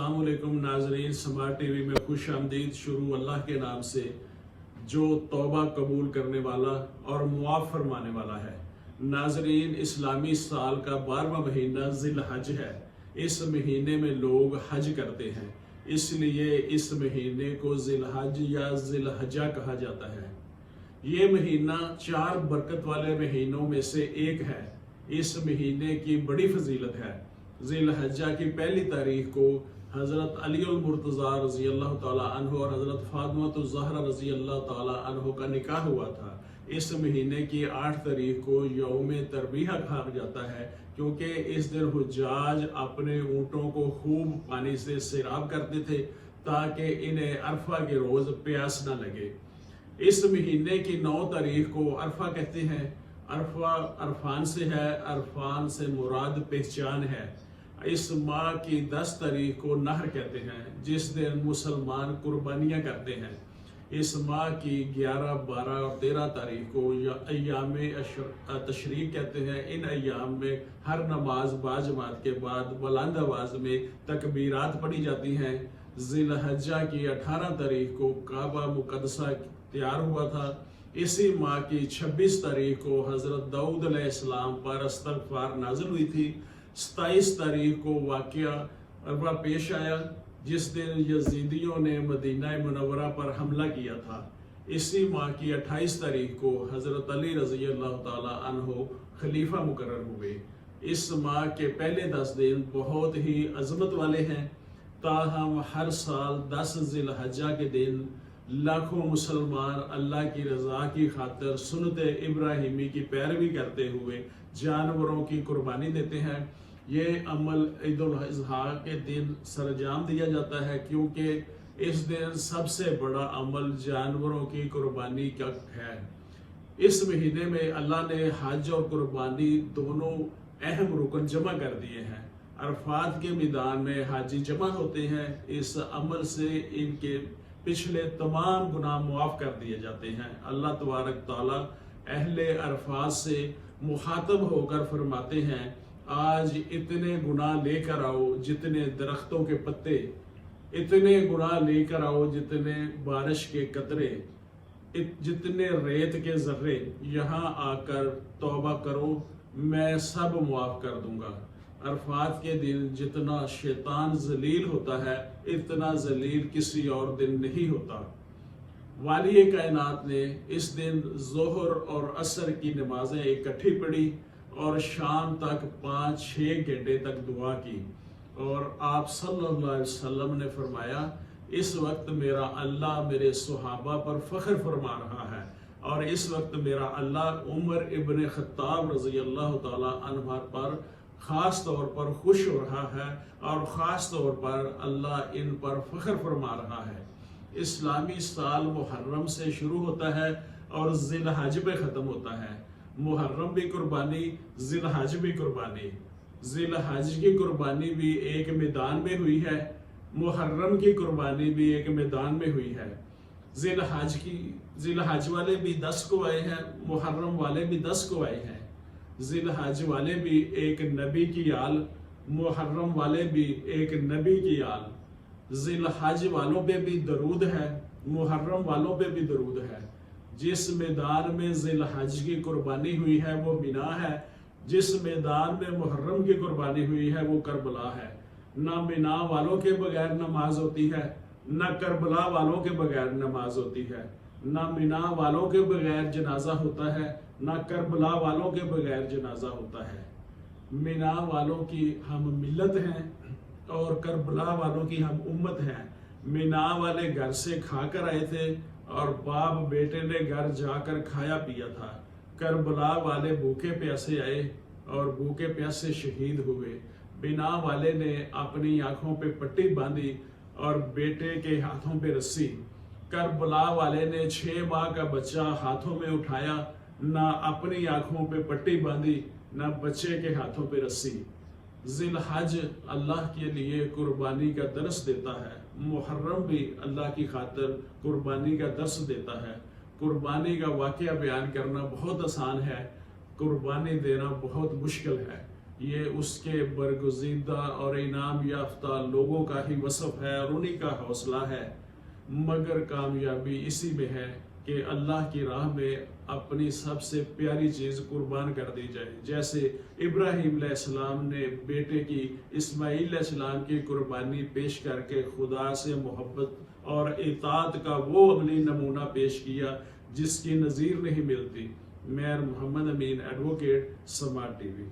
अस्सलाम वालेकुम नाजरीन, स्मार्ट टीवी में खुश आमदीद। शुरू अल्लाह के नाम से जो तौबा कबूल करने वाला और मुआफ़ फरमाने वाला है। नाजरीन, इस्लामी साल का 12वां महीना ज़िल हज है। इस महीने में लोग हज करते हैं, इसलिए इस महीने को ज़िल हज या ज़िल हज्जा कहा जाता है। ये महीना 4 बरकत वाले महीनों में से एक है। इस महीने की बड़ी फजीलत है। ज़िल हज्जा की पहली तारीख को हज़रत अली अल मुर्तज़ा रज़ी अल्लाह ताला अन्हु और हज़रत फातिमा ज़हरा रज़ी अल्लाह ताला अन्हु का निकाह हुआ था। इस महीने की 8 तारीख को यौम तरबिया कहा जाता है, क्योंकि इस दिन हुज्जाज अपने ऊँटों को खूब पानी से सैराब करते थे ताकि इन्हें अरफा के रोज़ प्यास न लगे। इस महीने की 9 तारीख को अरफा कहते हैं। अरफा अरफान से है, अरफान से मुराद पहचान है। इस माह की 10 तारीख को नहर कहते हैं, जिस दिन मुसलमान कुर्बानियाँ करते हैं। इस माह की 11, 12 और 13 तारीख को अय्याम तशरीक कहते हैं। इन अय्याम में हर नमाज बाजमात के बाद बुलंद आवाज़ में तकबीरात पढ़ी जाती हैं। ज़िल हज्जा की 18 तारीख को काबा मुक़द्दसा तैयार हुआ था। इसी माह की 26 तारीख को हज़रत दाऊद अलैहिस्सलाम पर इस्तग़फ़ार नाज़िल हुई थी। 27 तारीख को वाक़या पेश आया, जिस दिन यज़ीदियों ने मदीना मुनव्वरा पर हमला किया था। इसी माह की 28 तारीख को हज़रत अली रज़ी अल्लाह ताला अन्हु खलीफा मुकर्रर हुए। इस माह के पहले 10 दिन बहुत ही अज़मत वाले हैं। ताहम हर साल 10 ज़िल हज्जा के दिन लाखों मुसलमान अल्लाह की रज़ा की खातिर सुन्नत इब्राहिमी की पैरवी करते हुए जानवरों की कुर्बानी देते हैं। ये अमल ईद उल अज़हा के दिन सरंजाम दिया जाता है, क्योंकि इस दिन सबसे बड़ा अमल जानवरों की कुर्बानी का है। इस महीने में अल्लाह ने हज और कुर्बानी दोनों अहम रुकन जमा कर दिए हैं। अरफात के मैदान में हाजी जमा होते हैं। इस अमल से इनके पिछले तमाम गुनाह मुआफ़ कर दिए जाते हैं। अल्लाह तबारक ताला अहले अरफात से मुखातब होकर फरमाते हैं, आज इतने गुनाह लेकर आओ जितने दरख्तों के पत्ते, इतने गुनाह लेकर आओ जितने बारिश के कतरे, जितने रेत के ज़र्रे। यहाँ आकर तौबा करो, मैं सब मुआफ़ कर दूंगा। अरफात के दिन जितना शैतान जलील होता है, इतना जलील किसी और दिन नहीं होता। वाली कायनात ने इस दिन ज़ोहर और असर की नमाजें इकट्ठी पढ़ी और शाम तक 5-6 घंटे तक दुआ की। और आप सल्लल्लाहु अलैहि वसल्लम ने फरमाया, इस वक्त मेरा अल्लाह मेरे सुहाबा पर फ़ख्र फरमा रहा है, और इस वक्त मेरा अल्लाह उमर इब्न खत्ताब रज़ी अल्लाह ताला अन्हु पर ख़ास तौर पर खुश हो रहा है, और ख़ास तौर पर अल्लाह इन पर फ़ख्र फरमा रहा है। इस्लामी साल मुहर्रम से शुरू होता है और ज़िल हज पे ख़त्म होता है। मुहर्रम भी कुर्बानी, ज़िल हज भी कुर्बानी। ज़िल हज की कुर्बानी भी एक मैदान में हुई है, मुहर्रम की कुर्बानी भी एक मैदान में हुई है। ज़िल हज वाले भी 10 को आए हैं, मुहर्रम वाले भी 10 को आए हैं। ज़िल हज वाले भी एक नबी की आल, मुहर्रम वाले भी एक नबी की आल। ज़िल हज वालों पे भी दरूद है, मुहर्रम वालों पे भी दरूद है। जिस मैदान में ज़िल हज की कुर्बानी हुई है वो मिना है, जिस मैदान में मुहर्रम की कुर्बानी हुई है वो करबला है। ना मिना वालों के बगैर नमाज होती है, ना करबला वालों के बगैर नमाज होती है। ना मिना वालों के बगैर जनाजा होता है, ना करबला वालों के बगैर जनाजा होता है। मिना वालों की हम मिल्लत हैं और करबला वालों की हम उम्मत हैं। मिना वाले घर से खाकर आए थे और बाप बेटे ने घर जाकर खाया पिया था। करबला वाले भूखे प्यासे आए और भूखे प्यासे शहीद हुए। मिना वाले ने अपनी आंखों पे पट्टी बांधी और बेटे के हाथों पे रस्सी। करबला वाले ने 6 माह का बच्चा हाथों में उठाया, ना अपनी आंखों पे पट्टी बांधी, ना बच्चे के हाथों पे रस्सी। ज़िल हज अल्लाह के लिए कुर्बानी का दर्स देता है। मुहर्रम भी अल्लाह की खातिर कुर्बानी का दर्स देता है। कुर्बानी का वाक़या बयान करना बहुत आसान है, कुर्बानी देना बहुत मुश्किल है। یہ اس کے برگزیدہ اور انعام یافتہ لوگوں کا ہی وصف ہے اور انہی کا حوصلہ ہے، مگر کامیابی اسی میں ہے کہ اللہ کی راہ میں اپنی سب سے پیاری چیز قربان کر دی جائے۔ جیسے ابراہیم علیہ السلام نے بیٹے کی اسماعیل علیہ السلام کی قربانی پیش کر کے خدا سے محبت اور اطاعت کا وہ عملی نمونہ پیش کیا جس کی نظیر نہیں ملتی۔ میر محمد امین، ایڈوکیٹ، سماٹ ٹی وی۔